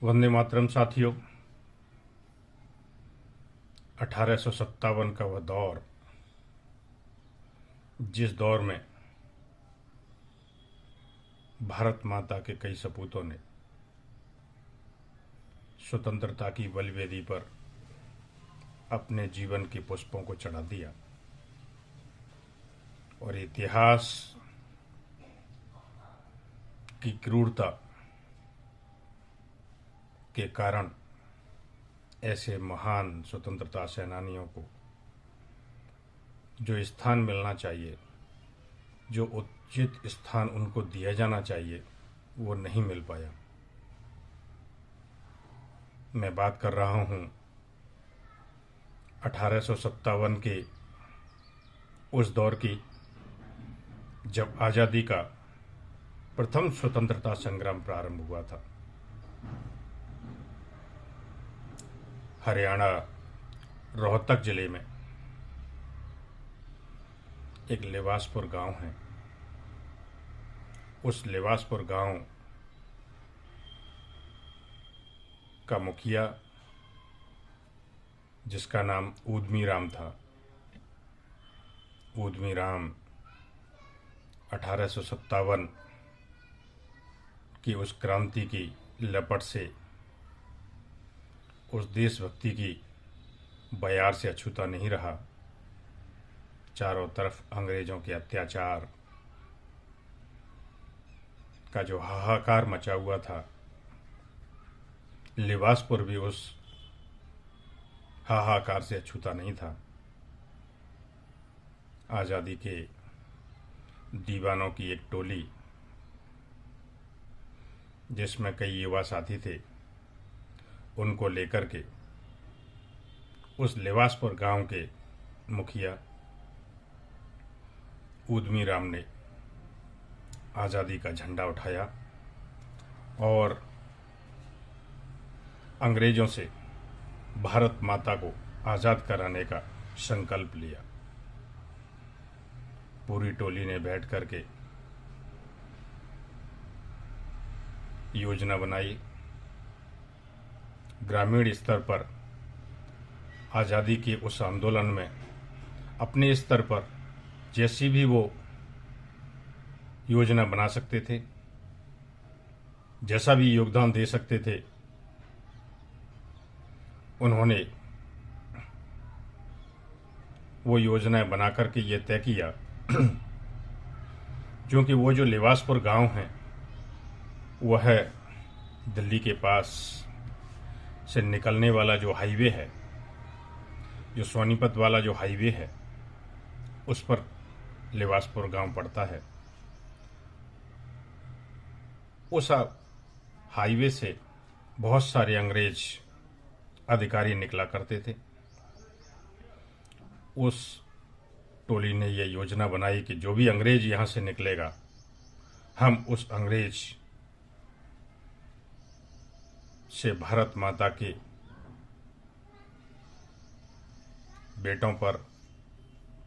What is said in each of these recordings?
वंदे मातरम साथियों। 1857 का वह दौर, जिस दौर में भारत माता के कई सपूतों ने स्वतंत्रता की बलिवेदी पर अपने जीवन के पुष्पों को चढ़ा दिया और इतिहास की क्रूरता के कारण ऐसे महान स्वतंत्रता सेनानियों को जो स्थान मिलना चाहिए, जो उचित स्थान उनको दिया जाना चाहिए, वो नहीं मिल पाया। मैं बात कर रहा हूं 1857 के उस दौर की, जब आज़ादी का प्रथम स्वतंत्रता संग्राम प्रारंभ हुआ था। हरियाणा रोहतक जिले में एक लेवासपुर गांव है। उस लेवासपुर गांव का मुखिया, जिसका नाम ऊधमी राम था, ऊधमी राम 1857 की उस क्रांति की लपट से, उस देशभक्ति की बयार से अछूता नहीं रहा। चारों तरफ अंग्रेजों के अत्याचार का जो हाहाकार मचा हुआ था, लेवासपुर भी उस हाहाकार से अछूता नहीं था। आज़ादी के दीवानों की एक टोली, जिसमें कई युवा साथी थे, उनको लेकर के उस लेवासपुर गांव के मुखिया ऊधमी राम ने आज़ादी का झंडा उठाया और अंग्रेजों से भारत माता को आज़ाद कराने का संकल्प लिया। पूरी टोली ने बैठ करके योजना बनाई। ग्रामीण स्तर पर आज़ादी के उस आंदोलन में अपने स्तर पर जैसी भी वो योजना बना सकते थे, जैसा भी योगदान दे सकते थे, उन्होंने वो योजनाएं बना करके ये तय किया क्योंकि वो जो लेवासपुर गांव है, वह है दिल्ली के पास से निकलने वाला जो हाईवे है, जो सोनीपत वाला जो हाईवे है, उस पर लेवासपुर गांव पड़ता है। उस हाईवे से बहुत सारे अंग्रेज अधिकारी निकला करते थे। उस टोली ने यह योजना बनाई कि जो भी अंग्रेज यहां से निकलेगा, हम उस अंग्रेज से भारत माता के बेटों पर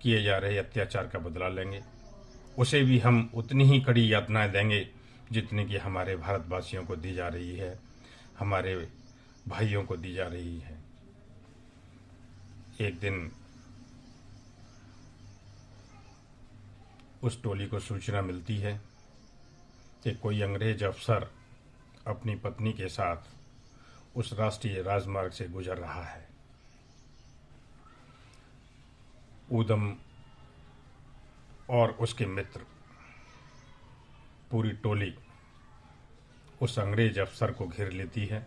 किए जा रहे अत्याचार का बदला लेंगे। उसे भी हम उतनी ही कड़ी यातनाएं देंगे जितनी कि हमारे भारतवासियों को दी जा रही है, हमारे भाइयों को दी जा रही है। एक दिन उस टोली को सूचना मिलती है कि कोई अंग्रेज अफसर अपनी पत्नी के साथ उस राष्ट्रीय राजमार्ग से गुजर रहा है। ऊधम और उसके मित्र, पूरी टोली उस अंग्रेज अफसर को घेर लेती है।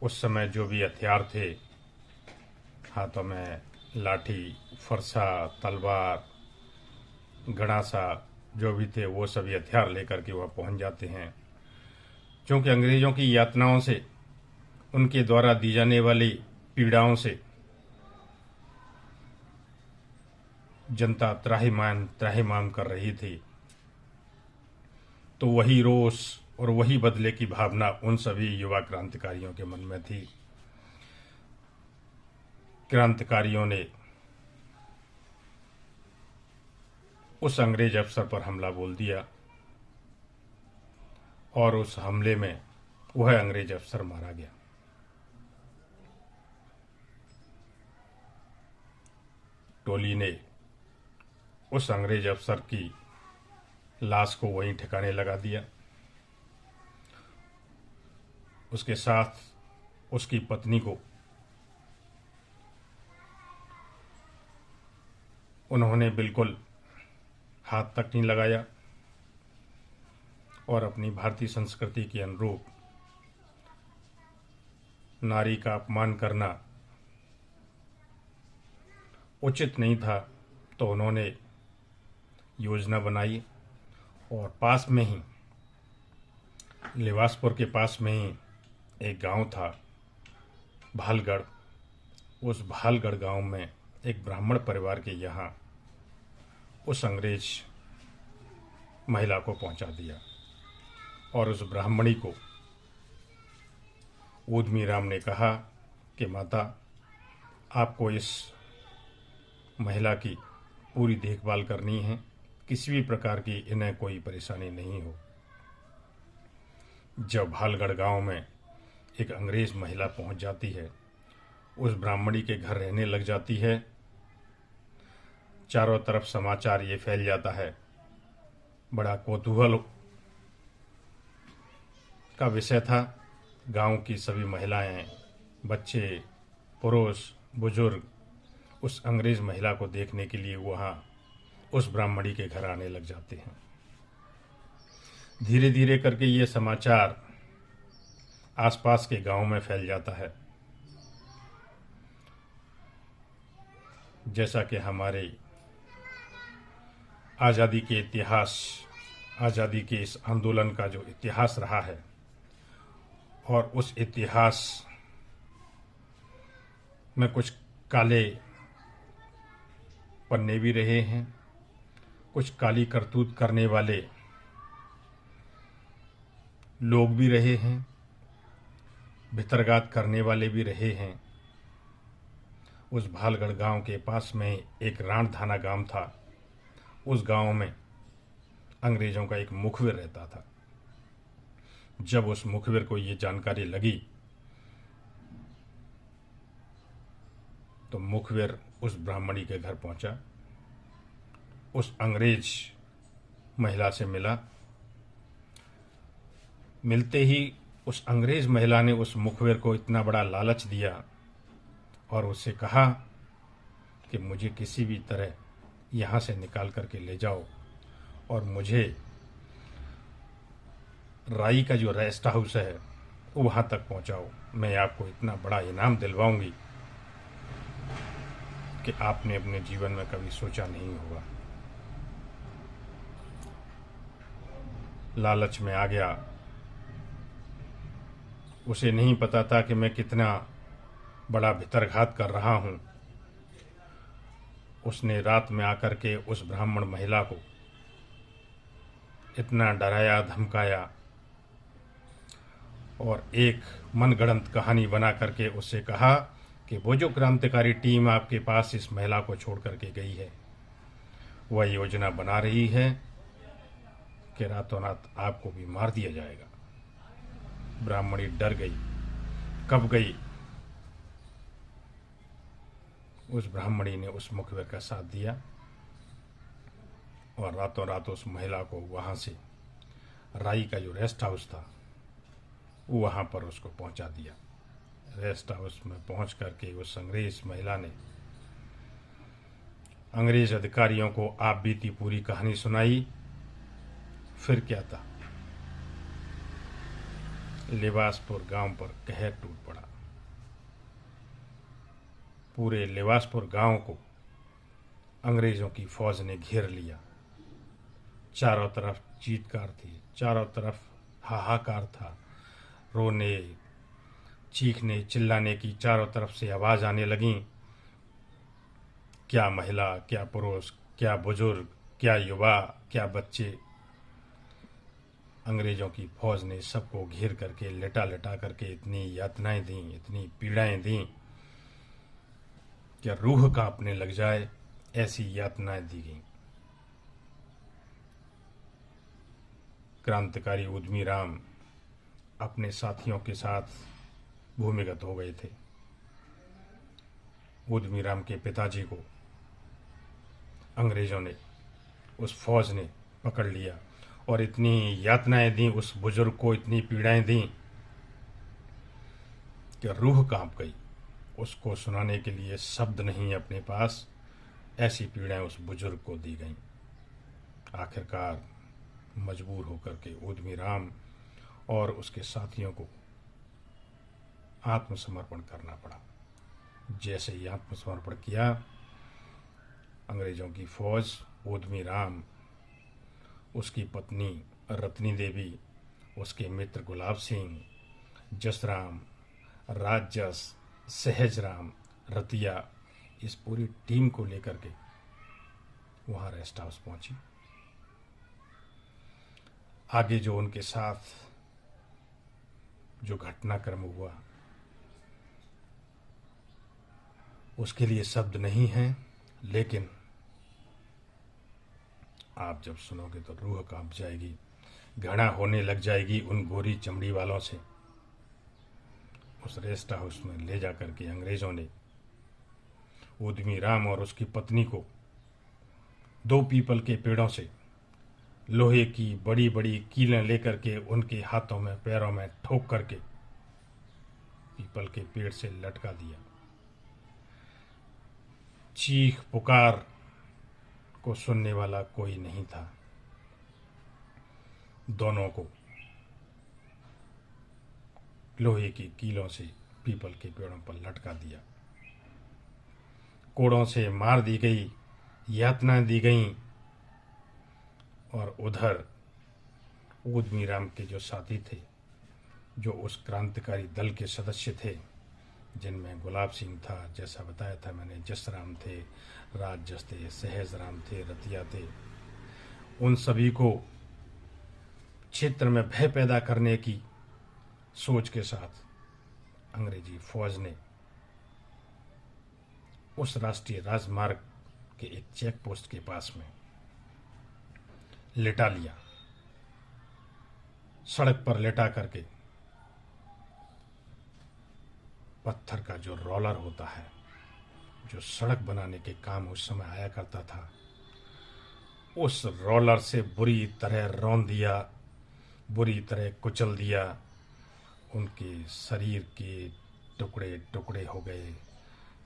उस समय जो भी हथियार थे, हाथों में लाठी, फरसा, तलवार, गणासा, जो भी थे, वो सभी हथियार लेकर के वह पहुंच जाते हैं। क्योंकि अंग्रेजों की यातनाओं से, उनके द्वारा दी जाने वाली पीड़ाओं से जनता त्राहिमाम कर रही थी। तो वही रोष और वही बदले की भावना उन सभी युवा क्रांतिकारियों के मन में थी। क्रांतिकारियों ने उस अंग्रेज अफसर पर हमला बोल दिया और उस हमले में वह अंग्रेज अफसर मारा गया। टोली ने उस अंग्रेज अफसर की लाश को वहीं ठिकाने लगा दिया। उसके साथ उसकी पत्नी को उन्होंने बिल्कुल हाथ तक नहीं लगाया और अपनी भारतीय संस्कृति के अनुरूप नारी का अपमान करना उचित नहीं था। तो उन्होंने योजना बनाई और पास में ही, लेवासपुर के पास में ही एक गांव था भालगढ़। उस भालगढ़ गांव में एक ब्राह्मण परिवार के यहाँ उस अंग्रेज महिला को पहुंचा दिया और उस ब्राह्मणी को ऊधमीराम ने कहा कि माता, आपको इस महिला की पूरी देखभाल करनी है, किसी भी प्रकार की इन्हें कोई परेशानी नहीं हो। जब भालगढ़ गांव में एक अंग्रेज महिला पहुंच जाती है, उस ब्राह्मणी के घर रहने लग जाती है, चारों तरफ समाचार ये फैल जाता है। बड़ा कौतूहल का विषय था। गांव की सभी महिलाएं, बच्चे, पुरुष, बुजुर्ग उस अंग्रेज महिला को देखने के लिए वहां उस ब्राह्मणी के घर आने लग जाते हैं। धीरे धीरे करके ये समाचार आसपास के गांव में फैल जाता है। जैसा कि हमारे आज़ादी के इतिहास, आज़ादी के इस आंदोलन का जो इतिहास रहा है, और उस इतिहास में कुछ काले पन्ने भी रहे हैं, कुछ काली करतूत करने वाले लोग भी रहे हैं, भितरघात करने वाले भी रहे हैं। उस भालगढ़ गांव के पास में एक राणधाना गांव था। उस गांव में अंग्रेजों का एक मुखबिर रहता था। जब उस मुखबिर को ये जानकारी लगी तो मुखबिर उस ब्राह्मणी के घर पहुंचा, उस अंग्रेज महिला से मिला। मिलते ही उस अंग्रेज महिला ने उस मुखबिर को इतना बड़ा लालच दिया और उससे कहा कि मुझे किसी भी तरह यहाँ से निकाल करके ले जाओ और मुझे राई का जो रेस्ट हाउस है वहाँ तक पहुँचाओ। मैं आपको इतना बड़ा इनाम दिलवाऊंगी कि आपने अपने जीवन में कभी सोचा नहीं होगा। लालच में आ गया। उसे नहीं पता था कि मैं कितना बड़ा भितरघात कर रहा हूँ। उसने रात में आकर के उस ब्राह्मण महिला को इतना डराया, धमकाया और एक मनगढ़ंत कहानी बना करके उससे कहा कि वो जो क्रांतिकारी टीम आपके पास इस महिला को छोड़ करके गई है, वह योजना बना रही है कि रातों रात आपको भी मार दिया जाएगा। ब्राह्मणी डर गई। कब गई? उस ब्राह्मणी ने उस मुखबिर का साथ दिया और रातों रात उस महिला को वहां से राई का जो रेस्ट हाउस था वहां पर उसको पहुंचा दिया। रेस्ट हाउस में पहुंच करके उस अंग्रेज महिला ने अंग्रेज अधिकारियों को आप बीती पूरी कहानी सुनाई। फिर क्या था? लेवासपुर गांव पर कहर टूट पड़ा। पूरे लेवासपुर गांव को अंग्रेजों की फौज ने घेर लिया। चारों तरफ चीत्कार थी, चारों तरफ हाहाकार था, रोने, चीखने, चिल्लाने की चारों तरफ से आवाज आने लगी। क्या महिला, क्या पुरुष, क्या बुजुर्ग, क्या युवा, क्या बच्चे, अंग्रेजों की फौज ने सबको घेर करके लिटा लिटा करके इतनी यातनाएं दी, इतनी पीड़ाएं दी कि रूह कांपने लग जाए, ऐसी यातनाएं दी गईं। क्रांतिकारी ऊधमीराम अपने साथियों के साथ भूमिगत हो गए थे। ऊधमीराम के पिताजी को अंग्रेजों ने, उस फौज ने पकड़ लिया और इतनी यातनाएं दी उस बुजुर्ग को, इतनी पीड़ाएं दी कि रूह कांप गई। उसको सुनाने के लिए शब्द नहीं अपने पास, ऐसी पीड़ाएं उस बुजुर्ग को दी गईं। आखिरकार मजबूर होकर के ऊधमीराम और उसके साथियों को आत्मसमर्पण करना पड़ा। जैसे ही आत्मसमर्पण किया, अंग्रेजों की फौज, ऊधमीराम, उसकी पत्नी रत्नी देवी, उसके मित्र गुलाब सिंह, जसराम, राजस, सहजराम, रतिया, इस पूरी टीम को लेकर के वहां रेस्ट हाउस पहुंची। आगे जो उनके साथ जो घटनाक्रम हुआ उसके लिए शब्द नहीं हैं, लेकिन आप जब सुनोगे तो रूह कांप जाएगी, घृणा होने लग जाएगी उन गोरी चमड़ी वालों से। उस रेस्ट हाउस में ले जाकर के अंग्रेजों ने ऊधमीराम और उसकी पत्नी को 2 पीपल के पेड़ों से लोहे की बड़ी बड़ी कीलें लेकर के उनके हाथों में पैरों में ठोक करके पीपल के पेड़ से लटका दिया। चीख पुकार को सुनने वाला कोई नहीं था। दोनों को लोहे की कीलों से पीपल के पेड़ों पर लटका दिया। कोड़ों से मार दी गई, यातना दी गई। और उधर ऊधमीराम के जो साथी थे, जो उस क्रांतिकारी दल के सदस्य थे, जिनमें गुलाब सिंह था, जैसा बताया था मैंने, जसराम थे, राजस थे, सहजराम थे, रतिया थे, उन सभी को क्षेत्र में भय पैदा करने की सोच के साथ अंग्रेजी फौज ने उस राष्ट्रीय राजमार्ग के एक चेक पोस्ट के पास में लेटा लिया। सड़क पर लेटा करके पत्थर का जो रोलर होता है, जो सड़क बनाने के काम उस समय आया करता था, उस रोलर से बुरी तरह रौंद दिया, बुरी तरह कुचल दिया। उनके शरीर के टुकड़े टुकड़े हो गए,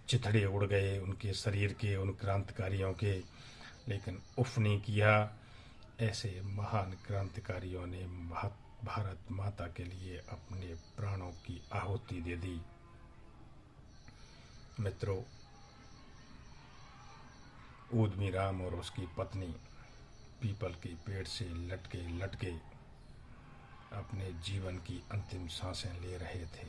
चिथड़े उड़ गए उनके शरीर के, उन क्रांतिकारियों के। लेकिन उफ नहीं किया। ऐसे महान क्रांतिकारियों ने भारत माता के लिए अपने प्राणों की आहुति दे दी। मित्रों, ऊधमीराम और उसकी पत्नी पीपल के पेड़ से लटके लटके अपने जीवन की अंतिम सांसें ले रहे थे।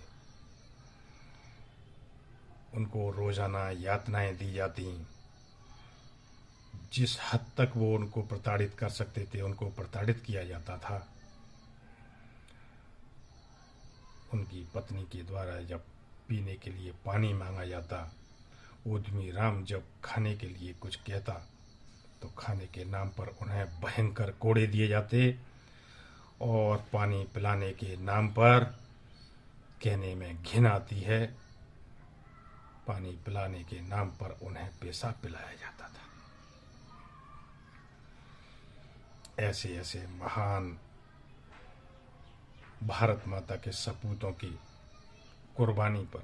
उनको रोजाना यातनाएं दी जाती। जिस हद तक वो उनको प्रताड़ित कर सकते थे, उनको प्रताड़ित किया जाता था। उनकी पत्नी के द्वारा जब पीने के लिए पानी मांगा जाता, ऊधमीराम जब खाने के लिए कुछ कहता, तो खाने के नाम पर उन्हें भयंकर कोड़े दिए जाते और पानी पिलाने के नाम पर, कहने में घिन आती है, पानी पिलाने के नाम पर उन्हें पेशाब पिलाया जाता था। ऐसे ऐसे महान भारत माता के सपूतों की कुर्बानी पर,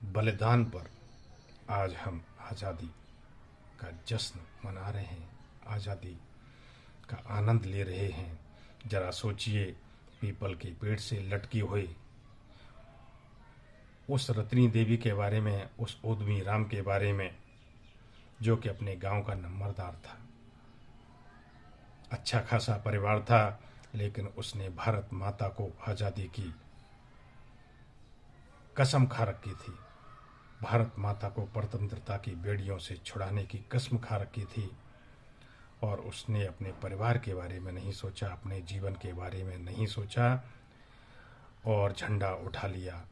बलिदान पर आज हम आज़ादी का जश्न मना रहे हैं, आज़ादी का आनंद ले रहे हैं। जरा सोचिए, पीपल के पेड़ से लटकी हुई उस रत्नी देवी के बारे में, उस ऊधमीराम के बारे में, जो कि अपने गांव का नंबरदार था, अच्छा खासा परिवार था, लेकिन उसने भारत माता को आज़ादी की कसम खा रखी थी। भारत माता को स्वतंत्रता की बेड़ियों से छुड़ाने की कसम खा रखी थी। और उसने अपने परिवार के बारे में नहीं सोचा, अपने जीवन के बारे में नहीं सोचा, और झंडा उठा लिया,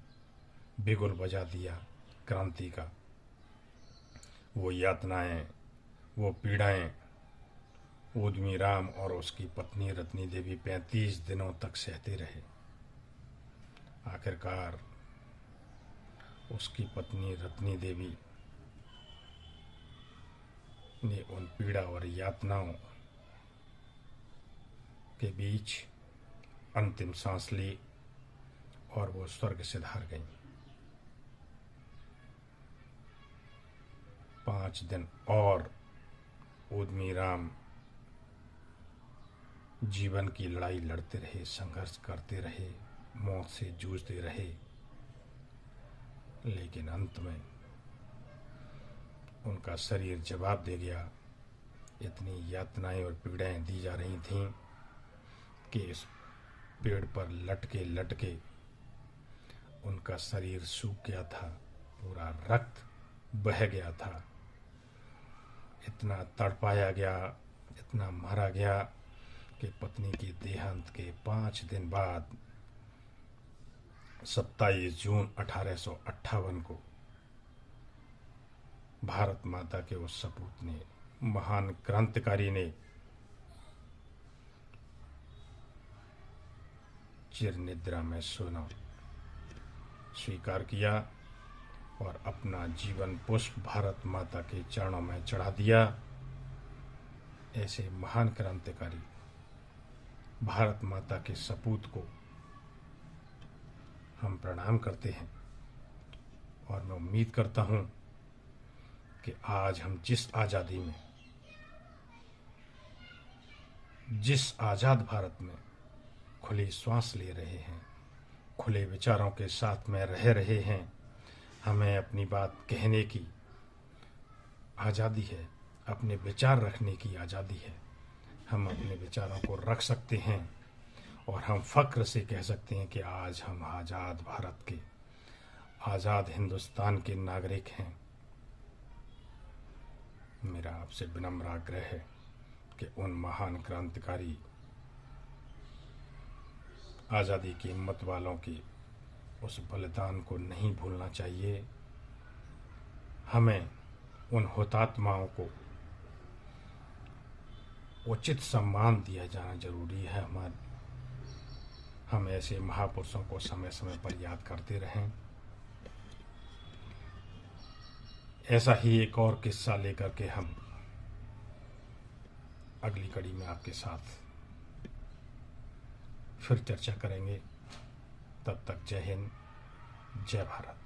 बिगुल बजा दिया क्रांति का। वो यातनाएं, वो पीड़ाएं ऊधमीराम और उसकी पत्नी रत्नी देवी 35 दिनों तक सहते रहे। आखिरकार उसकी पत्नी रत्नी देवी ने उन पीड़ा और यातनाओं के बीच अंतिम सांस ली और वो स्वर्ग से धार गई। 5 दिन और उद्यमी राम जीवन की लड़ाई लड़ते रहे, संघर्ष करते रहे, मौत से जूझते रहे, लेकिन अंत में उनका शरीर जवाब दे गया। इतनी यातनाएं और पीड़ाएं दी जा रही थीं कि इस पेड़ पर लटके लटके उनका शरीर सूख गया था, पूरा रक्त बह गया था। इतना तड़पाया गया, इतना मारा गया कि पत्नी के देहांत के 5 दिन बाद 27 जून 1858 को भारत माता के उस सपूत ने, महान क्रांतिकारी ने चिर निद्रा में सोना स्वीकार किया और अपना जीवन पुष्प भारत माता के चरणों में चढ़ा दिया। ऐसे महान क्रांतिकारी भारत माता के सपूत को हम प्रणाम करते हैं और मैं उम्मीद करता हूं कि आज हम जिस आज़ादी में, जिस आज़ाद भारत में खुली श्वास ले रहे हैं, खुले विचारों के साथ में रह रहे हैं, हमें अपनी बात कहने की आज़ादी है, अपने विचार रखने की आज़ादी है। हम अपने विचारों को रख सकते हैं और हम फख्र से कह सकते हैं कि आज हम आज़ाद भारत के, आज़ाद हिंदुस्तान के नागरिक हैं। मेरा आपसे विनम्र आग्रह है कि उन महान क्रांतिकारी आज़ादी की हिम्मत वालों के उस बलिदान को नहीं भूलना चाहिए। हमें उन हुतात्माओं को उचित सम्मान दिया जाना जरूरी है। हम ऐसे महापुरुषों को समय समय पर याद करते रहें। ऐसा ही एक और किस्सा लेकर के हम अगली कड़ी में आपके साथ फिर चर्चा करेंगे। तब तक जय हिंद, जय भारत।